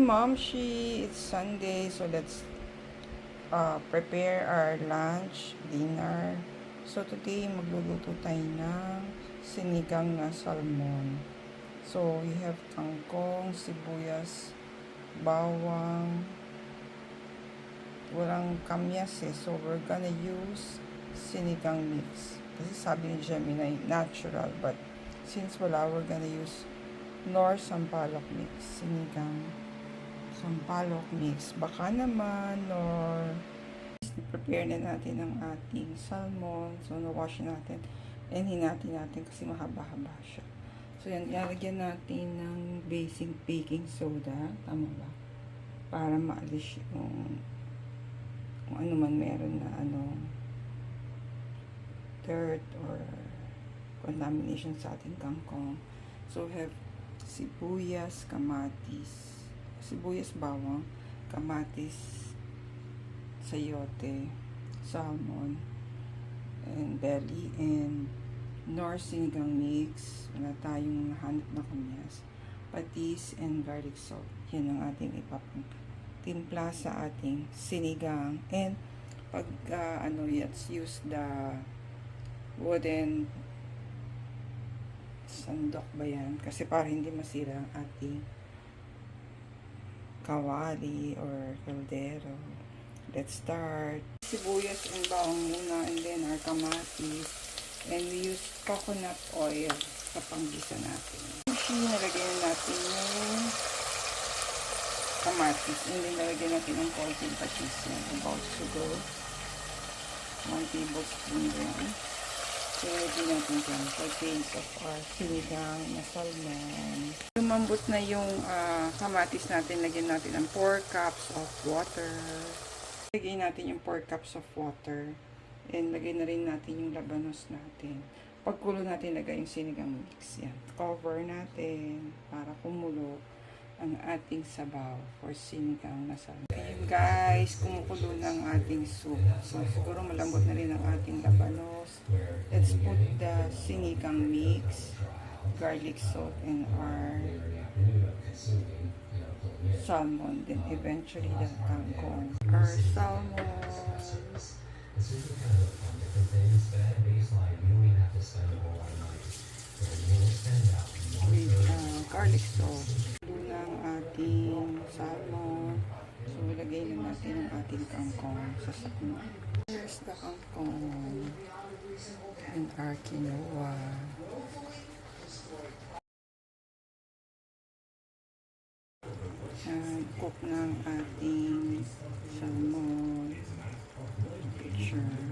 Mom, it's Sunday, so let's prepare our lunch, dinner. So today, magluluto tayo ng sinigang na salmon. So we have kangkong, sibuyas, bawang, walang kamyas so we're gonna use sinigang mix. Kasi sabi ni Gemini, natural, but since wala, we're gonna use Nor Sampalok mix, sinigang sampalok mix. Baka naman, or prepare na natin ang ating salmon. So, na-wash natin. And hinati natin kasi mahaba-haba siya. So, yan. Ilalagyan natin ng basic baking soda. Tama ba? Para maalis yung kung ano man meron na dirt or contamination sa ating kangkong. So, we have sibuyas, kamatis, bawang, kamatis, sayote, salmon, and belly, and Nor sinigang mix. Wala tayong nahanap na kamyas, patis, and garlic salt. Yan ang ating ipapatimpla sa ating sinigang. And pag let's use the wooden sandok ba yan? Kasi para hindi masira ang ating kawali or kaldero. Let's start. Sibuyas and bawang muna, and then our kamatis. And we use coconut oil sa panggisa natin. Nalagyan natin yung kamatis. And then nalagyan natin ng konting patis yan. About sugar. 1 tablespoon yan. So, lagyan natin dyan for taste of our sinigang na salmon. Lumambot na yung kamatis natin. Lagyan natin ng 4 cups of water. Lagyan natin yung 4 cups of water. And lagyan na rin natin yung labanos natin. Pagkulo natin, lagay yung sinigang mix. Yan. Cover natin para kumulo ang ating sabaw for sinigang na salmon. Ayun guys, kumukulo ng ating soup. So, siguro malambot na rin ang ating labanos. Let's put the sinigang mix, garlic salt, and our salmon. Then eventually the kangkong. Our salmon. With garlic salt. Doon ang ating salmon. So, ilagay na natin ang ating kangkong sa sakma. Here's the kangkong and our quinoa. And cook ng ating salmon. Picture.